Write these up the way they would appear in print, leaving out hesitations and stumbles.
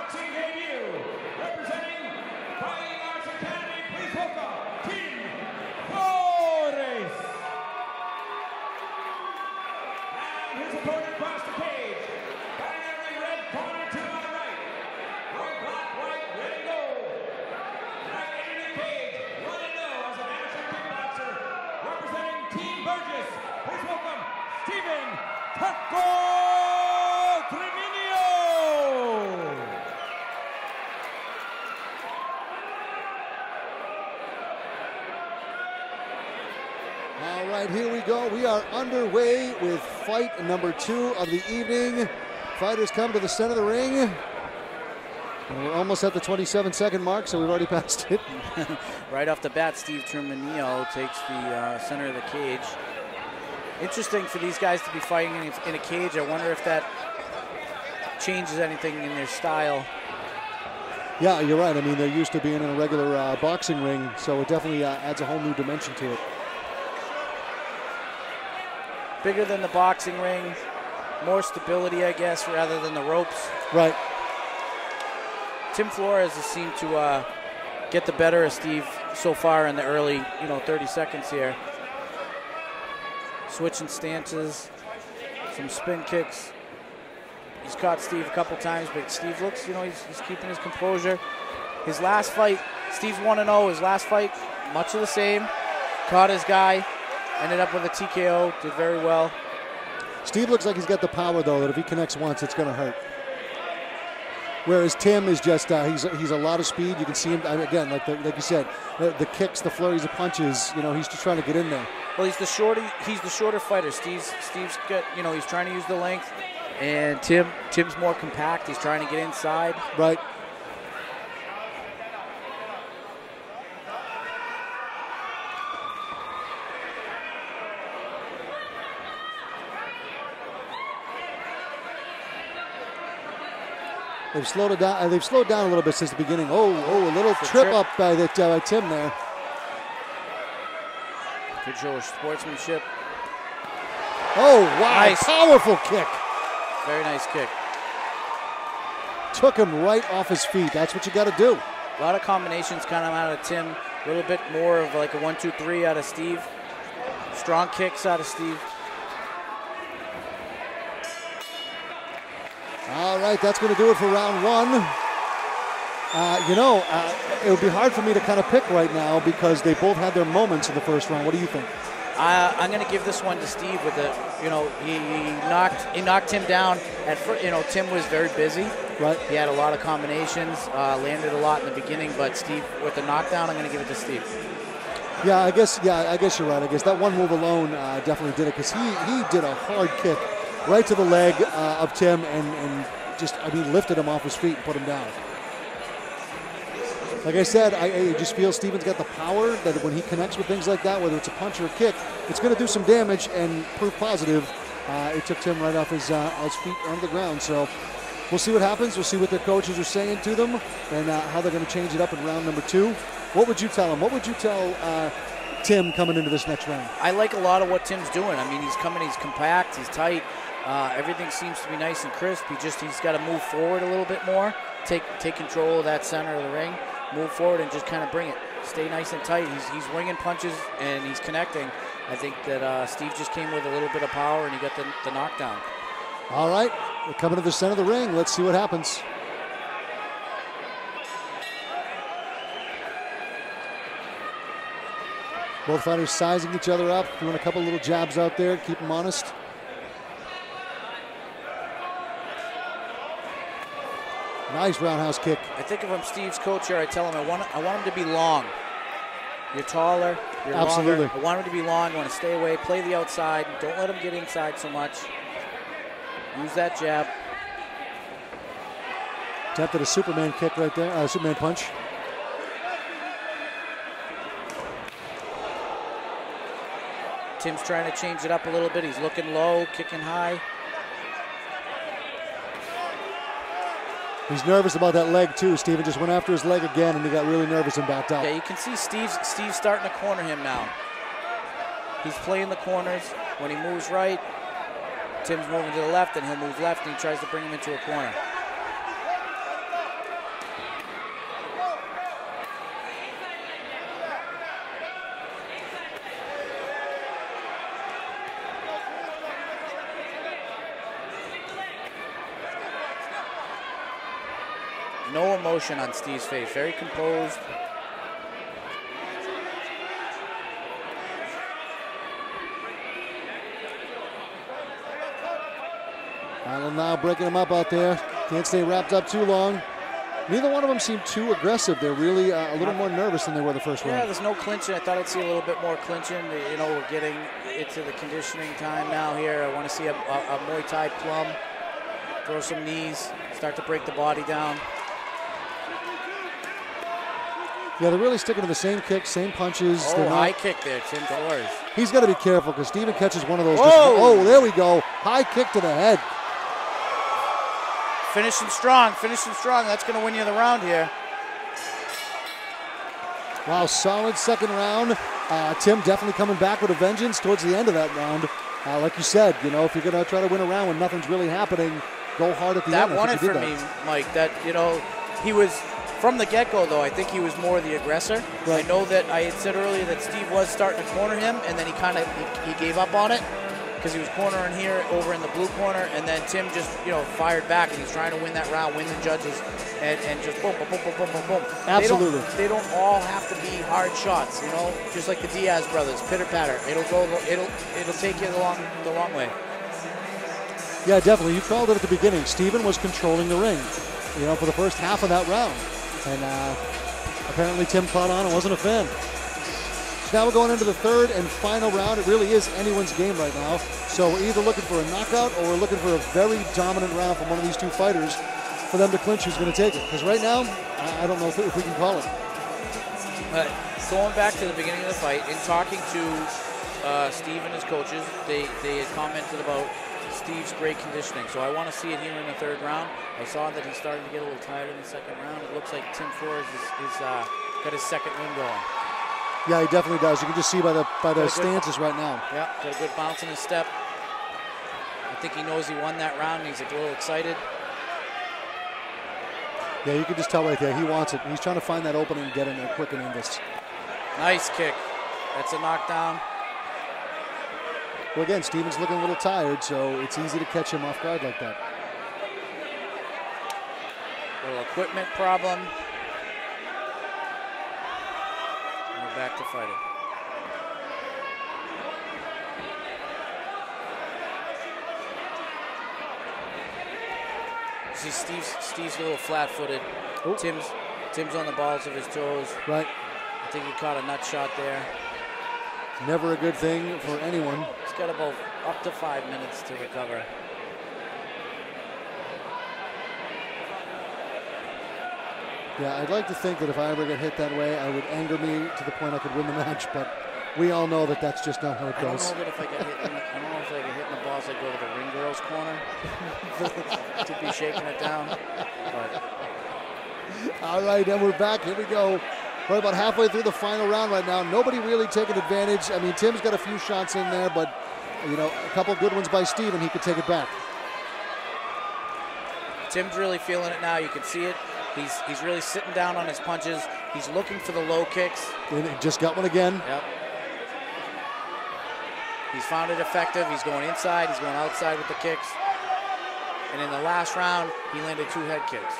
kickboxing debut, representing Fighting Arts Academy, please welcome Team Flores. And his opponent across the cage, fighting out of the red corner to my right. White, black, white, red and gold. Right into the cage, 1-0 as an amateur kickboxer, representing Team Burgess. Please welcome Stephen Taco Trimino. All right, here we go. We are underway with fight number 2 of the evening. Fighters come to the center of the ring. And we're almost at the 27-second mark, so we've already passed it. Right off the bat, Steve Trimino takes the center of the cage. Interesting for these guys to be fighting in a cage. I wonder if that changes anything in their style. Yeah, you're right. I mean, they're used to being in a regular boxing ring, so it definitely adds a whole new dimension to it. Bigger than the boxing ring, more stability, I guess, rather than the ropes. Right. Tim Flores has seemed to get the better of Steve so far in the early, 30 seconds here. Switching stances, some spin kicks. He's caught Steve a couple times, but Steve looks, he's keeping his composure. His last fight, Steve's 1-0. His last fight, much of the same. Caught his guy, ended up with a TKO, did very well. Steve looks like he's got the power, though, that if he connects once, it's going to hurt. Whereas Tim is just, he's a lot of speed. You can see him, again, like you said, the kicks, the flurries, the punches, he's just trying to get in there. Well, he's the shorter fighter. Steve's got, he's trying to use the length, and Tim's more compact. He's trying to get inside. Right. They've slowed it down. They've slowed down a little bit since the beginning. Oh, a little trip up by Tim there. Good show of sportsmanship. Oh, wow. Nice. Powerful kick. Very nice kick. Took him right off his feet. That's what you got to do. A lot of combinations kind of out of Tim. A little bit more of like a 1-2-3 out of Steve. Strong kicks out of Steve. All right, that's going to do it for round 1. It would be hard for me to kind of pick right now because they both had their moments in the first round. What do you think? I'm going to give this one to Steve with the, he knocked him down. Tim was very busy. Right. He had a lot of combinations, landed a lot in the beginning, but Steve with the knockdown, I'm going to give it to Steve. Yeah, I guess you're right. I guess that one move alone definitely did it because he did a hard kick right to the leg of Tim and just, lifted him off his feet and put him down. Like I said, I just feel Steven's got the power that when he connects with things like that, whether it's a punch or a kick, it's going to do some damage, and proof positive, it took Tim right off his feet onto the ground. So we'll see what happens. We'll see what their coaches are saying to them and how they're going to change it up in round number 2. What would you tell him? What would you tell Tim coming into this next round? I like a lot of what Tim's doing. He's coming, he's compact, he's tight. Everything seems to be nice and crisp. He's got to move forward a little bit more, take control of that center of the ring, move forward and just kind of bring it. Stay nice and tight. He's winging punches and he's connecting. I think that Steve just came with a little bit of power and he got the knockdown. All right, we're coming to the center of the ring. Let's see what happens. Both fighters sizing each other up, doing a couple little jabs out there, keep them honest. Nice roundhouse kick. I think if I'm Steve's coach here, I tell him I want him to be long. You're taller, you're Absolutely. longer. I want him to be long. I want to stay away, play the outside. Don't let him get inside so much. Use that jab. Attempted a Superman kick right there, Superman punch. Tim's trying to change it up a little bit. He's looking low, kicking high. He's nervous about that leg too. Steven just went after his leg again and he got really nervous and backed out. Yeah, you can see Steve's starting to corner him now. He's playing the corners. When he moves right, Tim's moving to the left, and he'll move left, and he tries to bring him into a corner. No emotion on Steve's face. Very composed. Allen now breaking him up out there. Can't stay wrapped up too long. Neither one of them seemed too aggressive. They're really a little more nervous than they were the first round. Yeah, there's no clinching. I thought I'd see a little bit more clinching. You know, we're getting into the conditioning time now here. I want to see a Muay Thai plum. Throw some knees. Start to break the body down. Yeah, they're really sticking to the same kicks, same punches. Oh, high kick there, Tim Flores. He's got to be careful because Steven catches one of those. Oh, there we go. High kick to the head. Finishing strong, finishing strong. That's going to win you the round here. Wow, solid second round. Tim definitely coming back with a vengeance towards the end of that round. Like you said, you know, if you're going to try to win a round when nothing's really happening, go hard at the end. That won it for me, Mike. That, you know, he was, from the get-go, though, I think he was more the aggressor. Right. I know that I had said earlier that Steve was starting to corner him, and then he kind of he gave up on it because he was cornering here over in the blue corner, and then Tim just, you know, fired back, and he's trying to win that round, win the judges, and just boom, boom, boom, boom, boom, boom, boom. Absolutely. They don't all have to be hard shots, you know, just like the Diaz brothers, pitter-patter. It'll take you the long way. Yeah, definitely. You called it at the beginning. Steven was controlling the ring, you know, for the first half of that round. And apparently Tim caught on and wasn't a fan. So now we're going into the third and final round. It really is anyone's game right now. So we're either looking for a knockout or we're looking for a very dominant round from one of these two fighters for them to clinch who's going to take it. Because right now, I don't know if we can call it. Going back to the beginning of the fight, in talking to Steve and his coaches, they had commented about Steve's great conditioning, so I want to see it here in the third round. I saw that he started to get a little tired in the second round. It looks like Tim Flores is got his second win going. Yeah, he definitely does. You can just see by the stances right now. Yeah, got a good bounce in his step. I think he knows he won that round, and he's a little excited. Yeah, you can just tell right there. He wants it. He's trying to find that opening and get in there quick and end this. Nice kick. That's a knockdown. Well, again, Steven's looking a little tired, so it's easy to catch him off guard like that. Little equipment problem. We're back to fighting. See, Steve's a little flat-footed. Tim's on the balls of his toes. Right. I think he caught a nut shot there. Never a good thing for anyone. He's got about up to 5 minutes to recover. Yeah, I'd like to think that if I ever get hit that way, I would anger me to the point I could win the match, but we all know that that's just not how it goes. I don't know if I get hit in the balls, I'd go to the ring girl's corner to be shaking it down. But. All right, and we're back. Here we go. We're about halfway through the final round right now. Nobody really taking advantage. I mean, Tim's got a few shots in there, but, you know, a couple good ones by Steven, he could take it back. Tim's really feeling it now. You can see it. He's really sitting down on his punches. He's looking for the low kicks. And he just got one again. Yep. He's found it effective. He's going inside. He's going outside with the kicks. And in the last round, he landed 2 head kicks.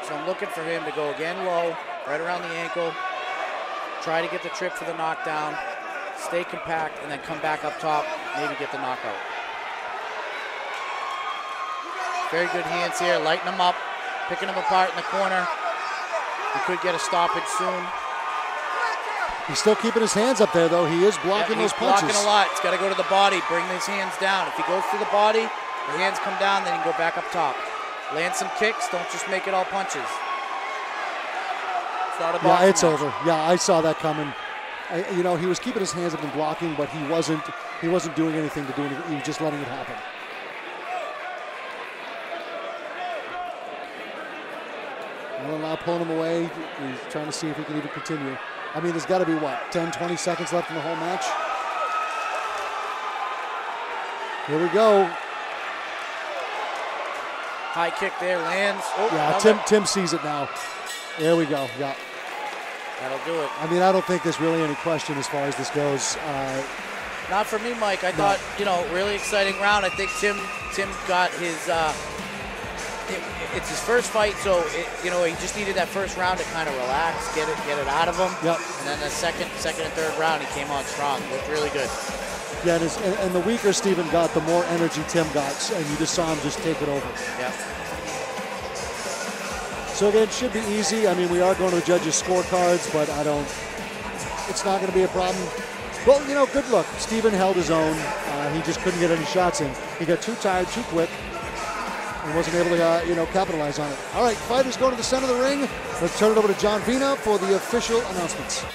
So I'm looking for him to go again low, right around the ankle, try to get the trip for the knockdown, stay compact, and then come back up top, maybe get the knockout. Very good hands here, lighting them up, picking them apart in the corner. He could get a stoppage soon. He's still keeping his hands up there, though. He is blocking those punches. He's blocking a lot. He's got to go to the body, bring his hands down. If he goes to the body, the hands come down, then he can go back up top. Land some kicks, don't just make it all punches. It's not a boxing Yeah, it's match. over. Yeah, I saw that coming. You know, he was keeping his hands up and blocking, but he wasn't doing anything to do anything. He was just letting it happen. Well, now pulling him away. He's trying to see if he can even continue. I mean, there's got to be, what, 10, 20 seconds left in the whole match? Here we go. High kick there, lands. Oh, yeah, Tim sees it now. There we go, yeah. That'll do it. I mean, I don't think there's really any question as far as this goes. Not for me, Mike. I thought, you know, really exciting round. I think Tim got his it's his first fight, so he just needed that first round to kind of relax, get it out of him. Yep. And then the second and third round, he came on strong. Looked really good. Yeah, and the weaker Steven got, the more energy Tim got, and you just saw him just take it over. Yeah. So again, it should be easy. I mean, we are going to the judges' scorecards, but it's not going to be a problem. Well, good look. Steven held his own. He just couldn't get any shots in. He got too tired, too quick, and wasn't able to, capitalize on it. All right, fighters go to the center of the ring. Let's turn it over to John Vina for the official announcements.